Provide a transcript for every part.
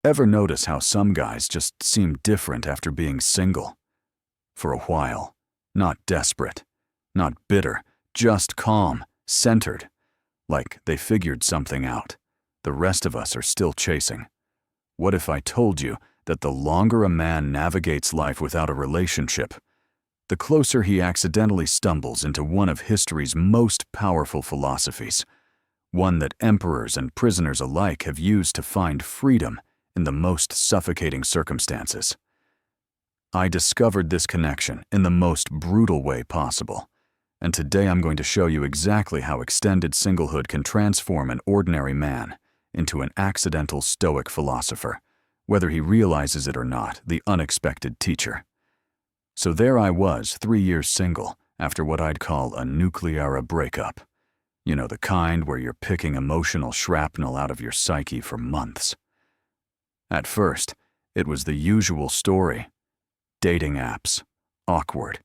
Ever notice how some guys just seem different after being single? For a while. Not desperate. Not bitter. Just calm. Centered. Like they figured something out. The rest of us are still chasing. What if I told you that the longer a man navigates life without a relationship, the closer he accidentally stumbles into one of history's most powerful philosophies, one that emperors and prisoners alike have used to find freedom in the most suffocating circumstances? I discovered this connection in the most brutal way possible, and today I'm going to show you exactly how extended singlehood can transform an ordinary man into an accidental Stoic philosopher, whether he realizes it or not, the unexpected teacher. So there I was, 3 years single, after what I'd call a nuclear breakup. You know, the kind where you're picking emotional shrapnel out of your psyche for months. At first, it was the usual story. Dating apps, awkward.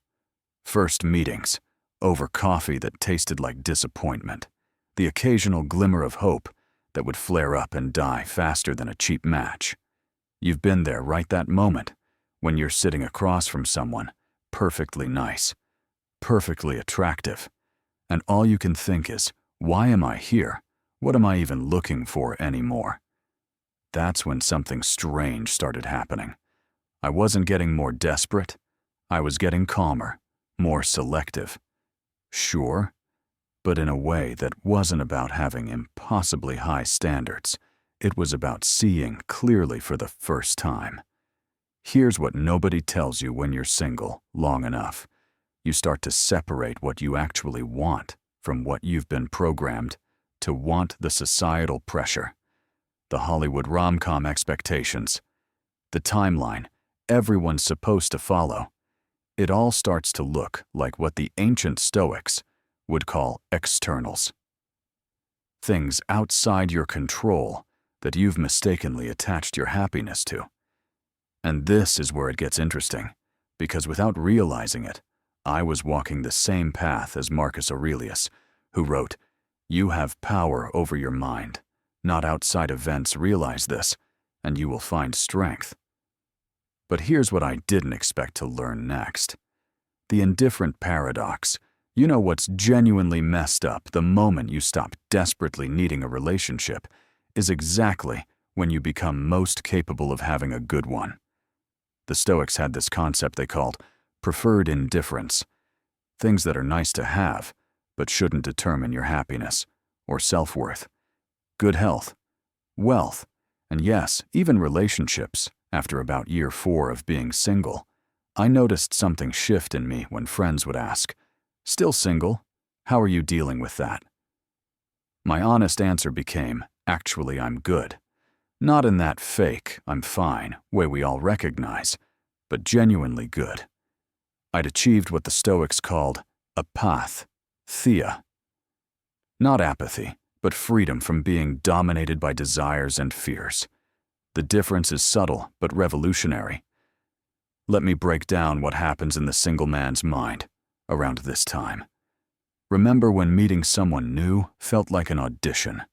First meetings, over coffee that tasted like disappointment. The occasional glimmer of hope that would flare up and die faster than a cheap match. You've been there, right? That moment when you're sitting across from someone, perfectly nice, perfectly attractive, and all you can think is, why am I here? What am I even looking for anymore? That's when something strange started happening. I wasn't getting more desperate. I was getting calmer, more selective. Sure, but in a way that wasn't about having impossibly high standards. It was about seeing clearly for the first time. Here's what nobody tells you when you're single long enough. You start to separate what you actually want from what you've been programmed to want: the societal pressure, the Hollywood rom-com expectations, the timeline everyone's supposed to follow. It all starts to look like what the ancient Stoics would call externals. Things outside your control that you've mistakenly attached your happiness to. And this is where it gets interesting, because without realizing it, I was walking the same path as Marcus Aurelius, who wrote, "You have power over your mind. Not outside events realize this, and you will find strength." But here's what I didn't expect to learn next. The indifferent paradox. You know what's genuinely messed up the moment you stop desperately needing a relationship is exactly when you become most capable of having a good one. The Stoics had this concept they called preferred indifference. Things that are nice to have, but shouldn't determine your happiness or self-worth. Good health, wealth, and yes, even relationships. After about year 4 of being single, I noticed something shift in me when friends would ask, "Still single? How are you dealing with that?" My honest answer became, actually, I'm good. Not in that fake, I'm fine, way we all recognize, but genuinely good. I'd achieved what the Stoics called apatheia. Not apathy, but freedom from being dominated by desires and fears. The difference is subtle but revolutionary. Let me break down what happens in the single man's mind around this time. Remember when meeting someone new felt like an audition,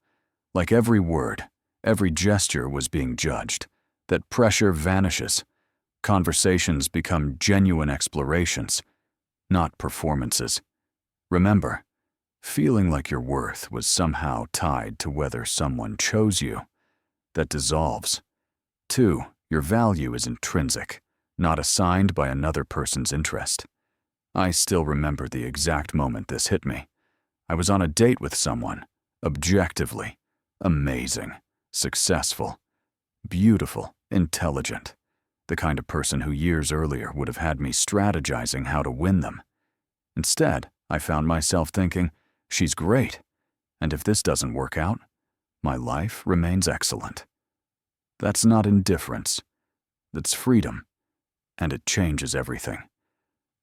like every word, every gesture was being judged. That pressure vanishes. Conversations become genuine explorations, not performances. Remember, feeling like your worth was somehow tied to whether someone chose you. That dissolves. 2, your value is intrinsic, not assigned by another person's interest. I still remember the exact moment this hit me. I was on a date with someone, objectively, amazing, successful, beautiful, intelligent, the kind of person who years earlier would have had me strategizing how to win them. Instead, I found myself thinking, she's great, and if this doesn't work out, my life remains excellent. That's not indifference. That's freedom, and it changes everything.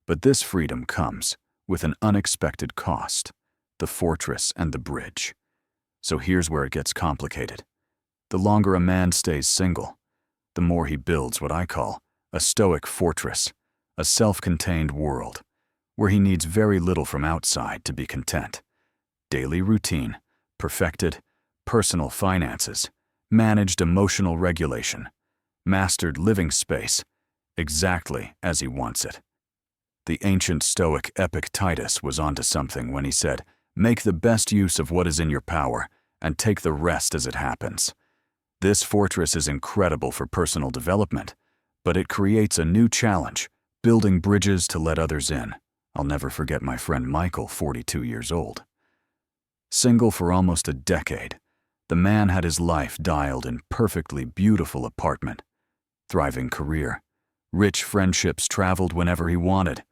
But this freedom comes with an unexpected cost, the fortress and the bridge. So here's where it gets complicated. The longer a man stays single, the more he builds what I call a Stoic fortress, a self-contained world, where he needs very little from outside to be content. Daily routine, perfected, personal finances, managed emotional regulation, mastered living space, exactly as he wants it. The ancient Stoic Epictetus was onto something when he said, "Make the best use of what is in your power, and take the rest as it happens." This fortress is incredible for personal development, but it creates a new challenge, building bridges to let others in. I'll never forget my friend Michael, 42 years old. Single for almost a decade, the man had his life dialed in perfectly beautiful apartment, thriving career, rich friendships, traveled whenever he wanted.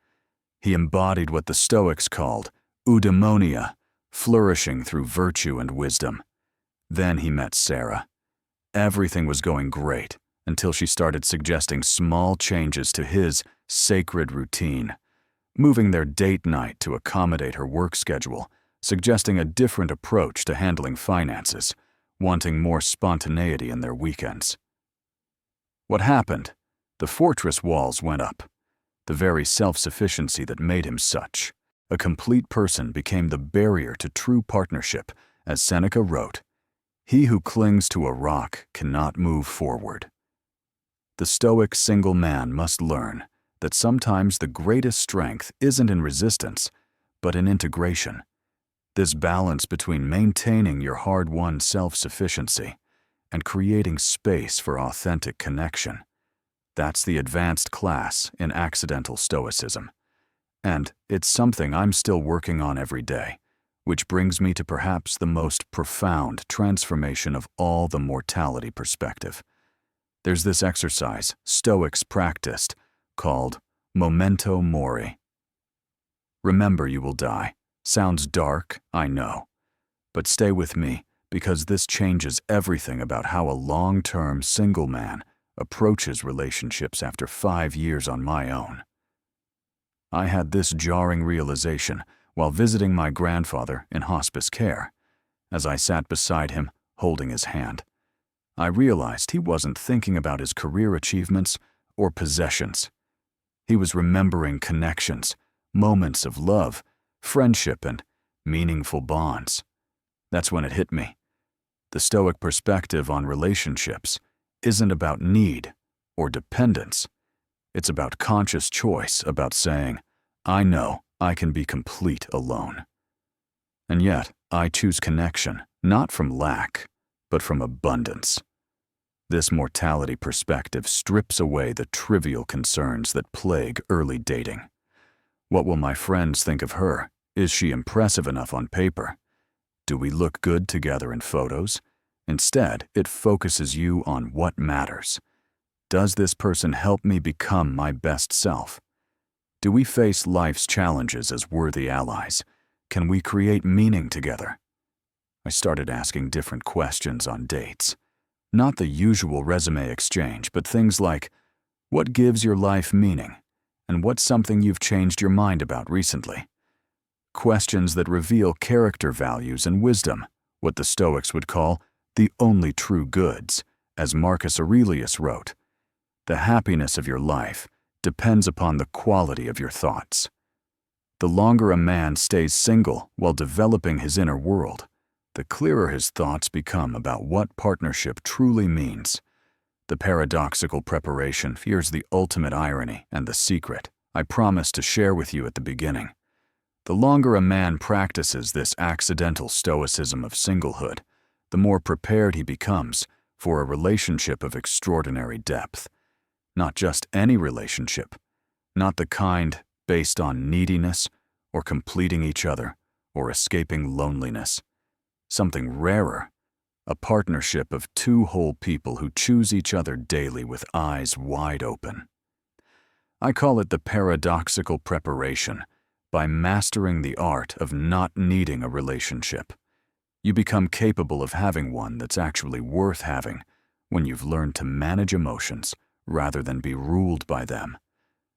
He embodied what the Stoics called eudaimonia, flourishing through virtue and wisdom. Then he met Sarah. Everything was going great until she started suggesting small changes to his sacred routine, moving their date night to accommodate her work schedule, suggesting a different approach to handling finances, wanting more spontaneity in their weekends. What happened? The fortress walls went up. The very self-sufficiency that made him such a complete person became the barrier to true partnership, as Seneca wrote, "He who clings to a rock cannot move forward." The Stoic single man must learn that sometimes the greatest strength isn't in resistance, but in integration. This balance between maintaining your hard-won self-sufficiency and creating space for authentic connection. That's the advanced class in accidental Stoicism. And it's something I'm still working on every day, which brings me to perhaps the most profound transformation of all the mortality perspective. There's this exercise Stoics practiced called memento mori. Remember you will die. Sounds dark, I know. But stay with me, because this changes everything about how a long-term single man approaches relationships after 5 years on my own. I had this jarring realization while visiting my grandfather in hospice care. As I sat beside him, holding his hand, I realized he wasn't thinking about his career achievements or possessions. He was remembering connections, moments of love, friendship, and meaningful bonds. That's when it hit me. The Stoic perspective on relationships isn't about need or dependence. It's about conscious choice, about saying, I know I can be complete alone. And yet, I choose connection, not from lack, but from abundance. This mortality perspective strips away the trivial concerns that plague early dating. What will my friends think of her? Is she impressive enough on paper? Do we look good together in photos? Instead, it focuses you on what matters. Does this person help me become my best self? Do we face life's challenges as worthy allies? Can we create meaning together? I started asking different questions on dates. Not the usual resume exchange, but things like, what gives your life meaning? And what's something you've changed your mind about recently? Questions that reveal character values and wisdom, what the Stoics would call the only true goods, as Marcus Aurelius wrote. The happiness of your life depends upon the quality of your thoughts. The longer a man stays single while developing his inner world, the clearer his thoughts become about what partnership truly means. The paradoxical preparation, here's the ultimate irony and the secret I promised to share with you at the beginning. The longer a man practices this accidental stoicism of singlehood, the more prepared he becomes for a relationship of extraordinary depth. Not just any relationship, not the kind based on neediness or completing each other or escaping loneliness. Something rarer, a partnership of two whole people who choose each other daily with eyes wide open. I call it the paradoxical preparation. By mastering the art of not needing a relationship, you become capable of having one that's actually worth having when you've learned to manage emotions rather than be ruled by them,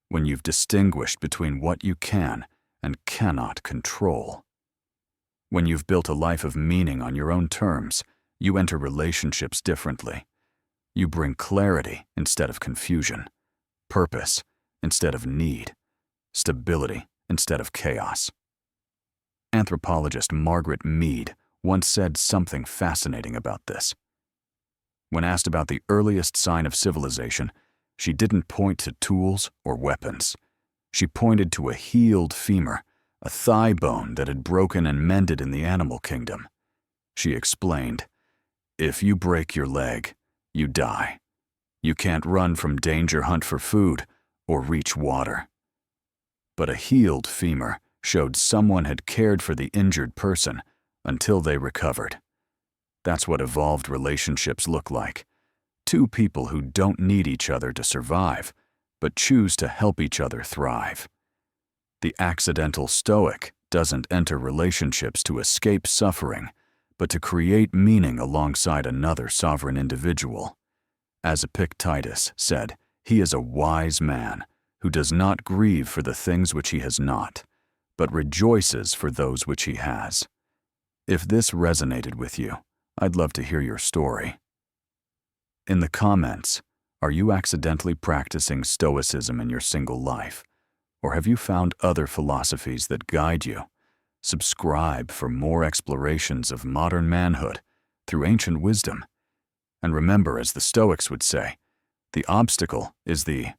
when you've distinguished between what you can and cannot control. When you've built a life of meaning on your own terms, you enter relationships differently. You bring clarity instead of confusion, purpose instead of need, stability instead of chaos. Anthropologist Margaret Mead once said something fascinating about this. When asked about the earliest sign of civilization, she didn't point to tools or weapons. She pointed to a healed femur, a thigh bone that had broken and mended in the animal kingdom. She explained, "If you break your leg, you die. You can't run from danger, hunt for food, or reach water." But a healed femur showed someone had cared for the injured person until they recovered. That's what evolved relationships look like. Two people who don't need each other to survive, but choose to help each other thrive. The accidental Stoic doesn't enter relationships to escape suffering, but to create meaning alongside another sovereign individual. As Epictetus said, he is a wise man who does not grieve for the things which he has not, but rejoices for those which he has. If this resonated with you, I'd love to hear your story. In the comments, are you accidentally practicing Stoicism in your single life? Or have you found other philosophies that guide you? Subscribe for more explorations of modern manhood through ancient wisdom. And remember, as the Stoics would say, the obstacle is the